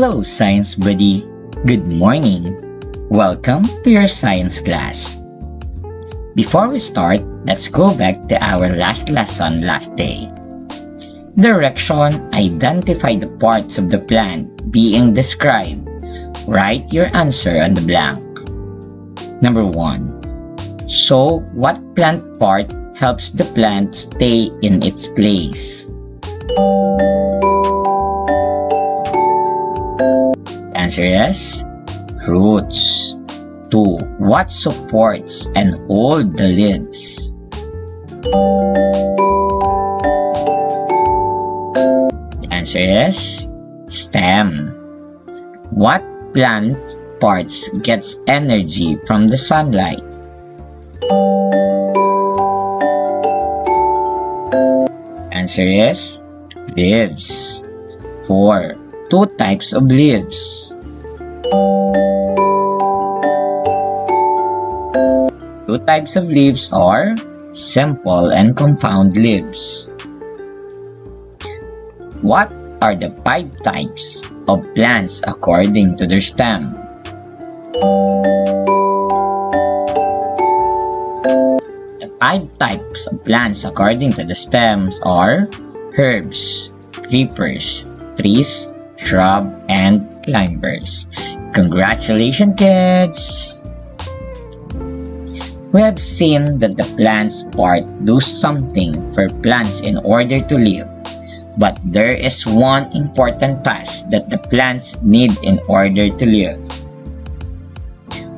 Hello, Science Buddy. Good morning. Welcome to your science class. Before we start, let's go back to our last lesson last day. Direction: identify the parts of the plant being described. Write your answer on the blank. Number 1. So, what plant part helps the plant stay in its place? Answer is roots. 2. What supports and holds the leaves? The answer is stem. What plant parts gets energy from the sunlight? Answer is leaves. 4. Two types of leaves. Two types of leaves are simple and compound leaves. What are the 5 types of plants according to their stem? The 5 types of plants according to the stems are herbs, creepers, trees, shrub, and climbers. Congratulations, kids! We have seen that the plants part do something for plants in order to live. But there is one important task that the plants need in order to live.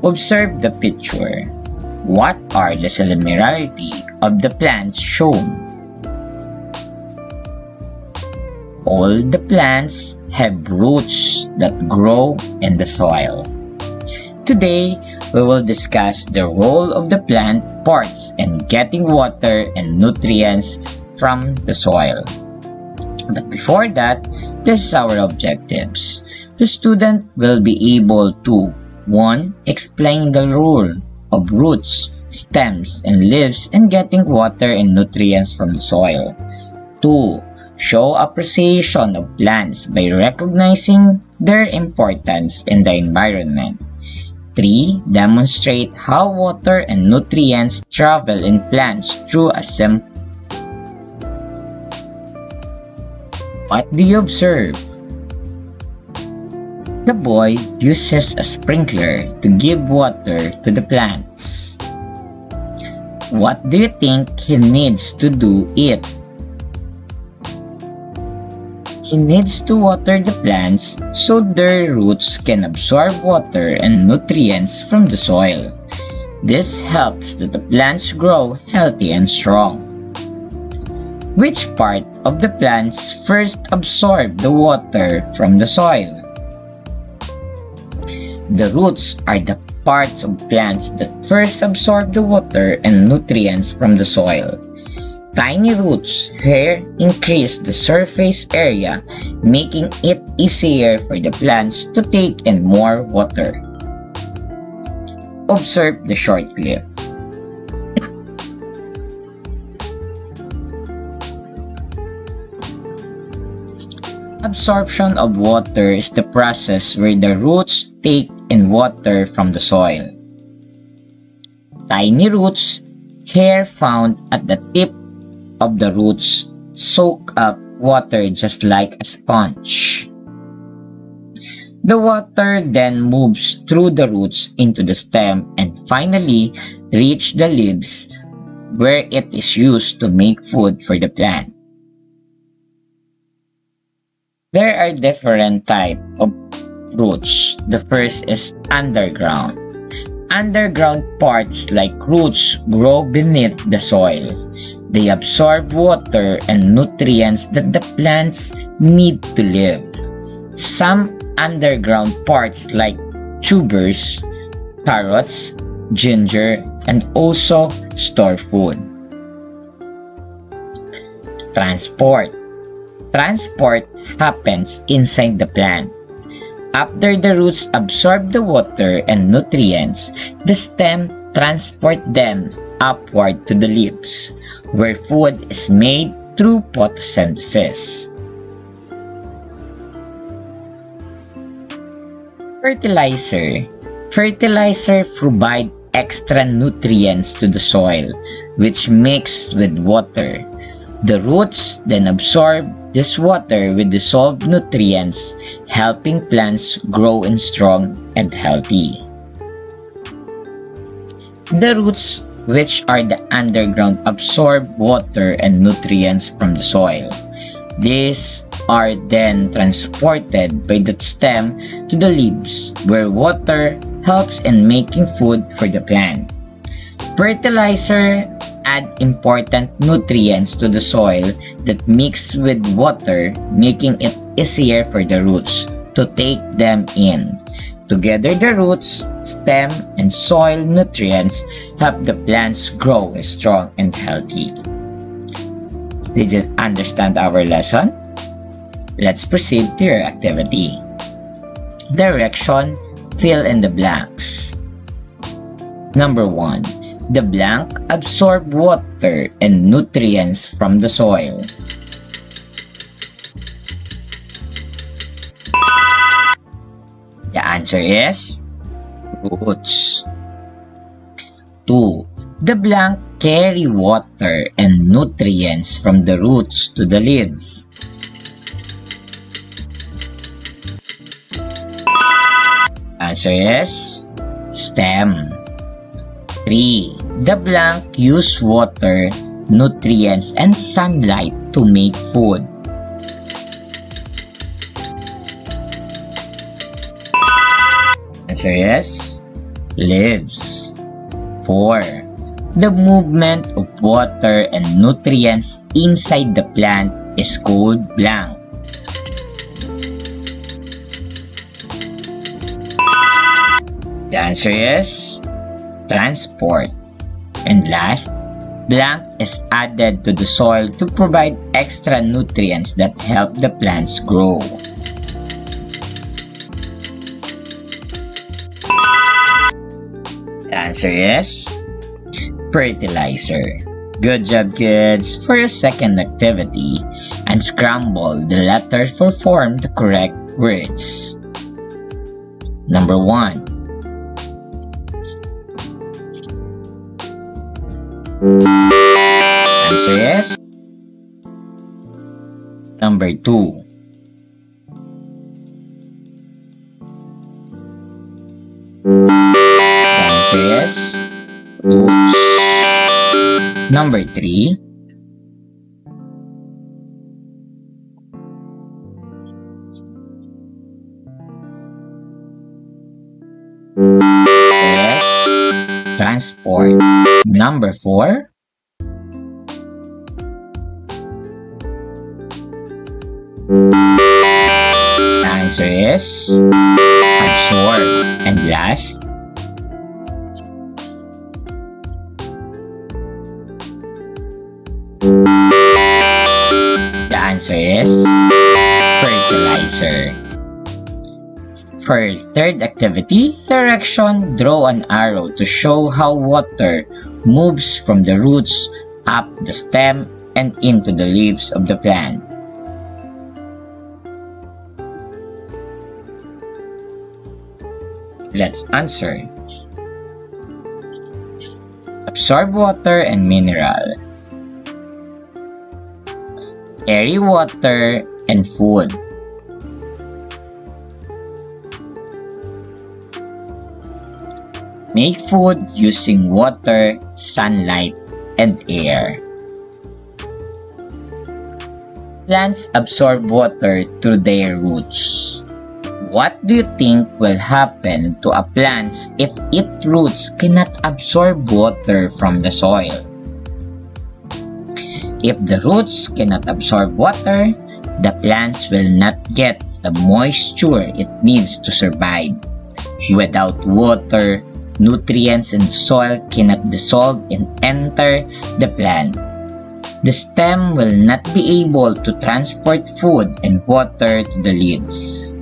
Observe the picture. What are the similarity of the plants shown? All the plants have roots that grow in the soil. Today, we will discuss the role of the plant parts in getting water and nutrients from the soil. But before that, this is our objectives. The student will be able to 1. Explain the role of roots, stems, and leaves in getting water and nutrients from the soil. 2. Show appreciation of plants by recognizing their importance in the environment. 3. Demonstrate how water and nutrients travel in plants through a simple. What do you observe? The boy uses a sprinkler to give water to the plants. What do you think he needs to do it? He needs to water the plants so their roots can absorb water and nutrients from the soil. This helps that the plants grow healthy and strong. Which part of the plants first absorb the water from the soil? The roots are the parts of plants that first absorb the water and nutrients from the soil. Tiny roots here increase the surface area, making it easier for the plants to take in more water. Observe the short clip. Absorption of water is the process where the roots take in water from the soil. Tiny roots, hair found at the tip of the roots, soak up water just like a sponge. The water then moves through the roots into the stem and finally reach the leaves where it is used to make food for the plant. There are different types of roots. The first is underground. Underground parts like roots grow beneath the soil. They absorb water and nutrients that the plants need to live. Some underground parts like tubers, carrots, ginger, and also store food. Transport. Transport happens inside the plant. After the roots absorb the water and nutrients, the stem transport them upward to the leaves, where food is made through photosynthesis. Fertilizer. Fertilizer provide extra nutrients to the soil, which mix with water. The roots then absorb this water with dissolved nutrients, helping plants grow in strong and healthy. The roots, which are the underground, absorb water and nutrients from the soil. These are then transported by the stem to the leaves, where water helps in making food for the plant. Fertilizer add important nutrients to the soil that mix with water, making it easier for the roots to take them in. Together, the roots, stem, and soil nutrients help the plants grow strong and healthy. Did you understand our lesson? Let's proceed to your activity. Direction, fill in the blanks. Number 1. The blank absorb water and nutrients from the soil. The answer is roots. 2. The blank carry water and nutrients from the roots to the leaves. Answer is stem. 3. The blank use water, nutrients, and sunlight to make food. Answer is leaves. 4. The movement of water and nutrients inside the plant is called blank. The answer is transport. And last, blank is added to the soil to provide extra nutrients that help the plants grow. The answer is fertilizer. Good job, kids! For your second activity, unscramble the letters to form the correct words. Number 1. Answer is number 2. The answer is roots. Number 3. Says transport. Number 4. The answer is absorb. And last, the answer is fertilizer. For third activity, direction, draw an arrow to show how water moves from the roots up the stem and into the leaves of the plant. Let's answer. Absorb water and mineral. Carry water and food. Make food using water, sunlight, and air. Plants absorb water through their roots. What do you think will happen to a plant if its roots cannot absorb water from the soil? If the roots cannot absorb water, the plants will not get the moisture it needs to survive. Without water, nutrients in the soil cannot dissolve and enter the plant. The stem will not be able to transport food and water to the leaves.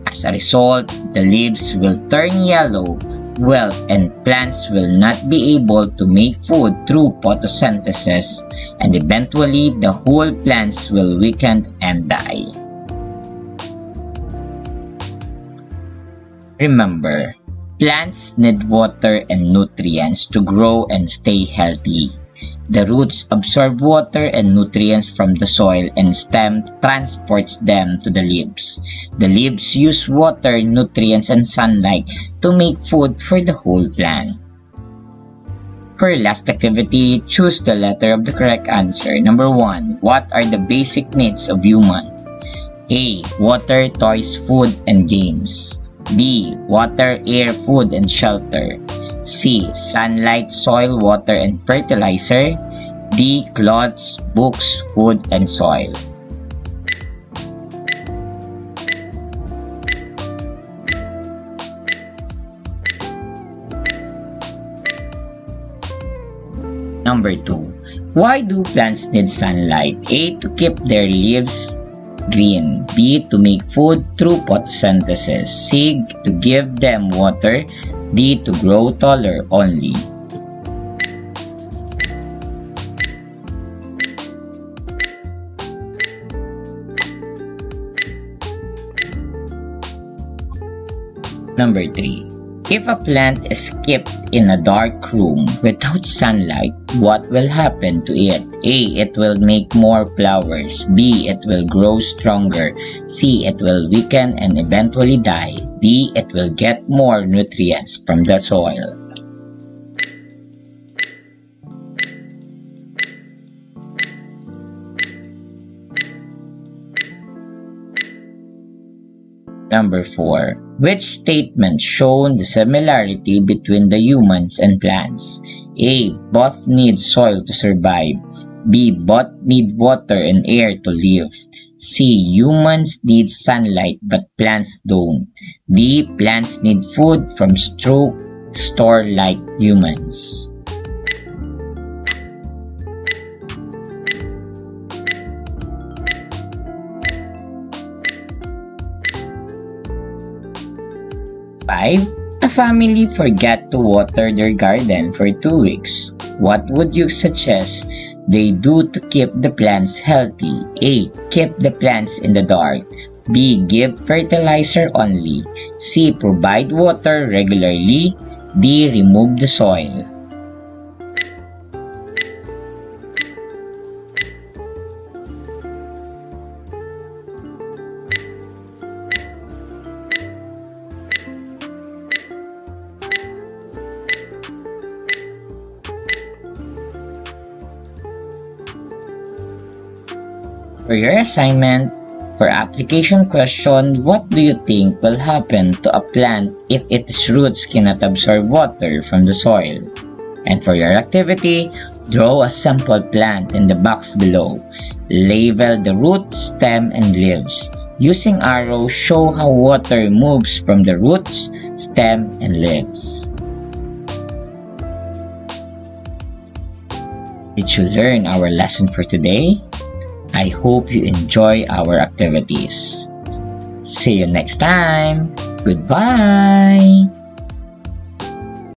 As a result, the leaves will turn yellow, and plants will not be able to make food through photosynthesis, and eventually the whole plants will weaken and die. Remember, plants need water and nutrients to grow and stay healthy. The roots absorb water and nutrients from the soil and stem transports them to the leaves. The leaves use water, nutrients, and sunlight to make food for the whole plant. For your last activity, choose the letter of the correct answer. Number 1. What are the basic needs of human? A. Water, toys, food, and games. B. Water, air, food, and shelter. C. Sunlight, soil, water, and fertilizer. D. Clothes, books, food, and soil. Number 2. Why do plants need sunlight? A. To keep their leaves green. B. To make food through photosynthesis. C. To give them water. D. To grow taller only. Number 3. If a plant is kept in a dark room without sunlight, what will happen to it? A. It will make more flowers. B. It will grow stronger. C. It will weaken and eventually die. D. It will get more nutrients from the soil. Number 4. Which statement shown the similarity between the humans and plants? A. Both need soil to survive. B. Both need water and air to live. C. Humans need sunlight but plants don't. D. Plants need food from store like humans. A family forgot to water their garden for 2 weeks. What would you suggest they do to keep the plants healthy? A. Keep the plants in the dark. B. Give fertilizer only. C. Provide water regularly. D. Remove the soil. For your assignment, for application question, what do you think will happen to a plant if its roots cannot absorb water from the soil? And for your activity, draw a sample plant in the box below. Label the root, stem, and leaves. Using arrows, show how water moves from the roots, stem, and leaves. Did you learn our lesson for today? I hope you enjoy our activities. See you next time. Goodbye.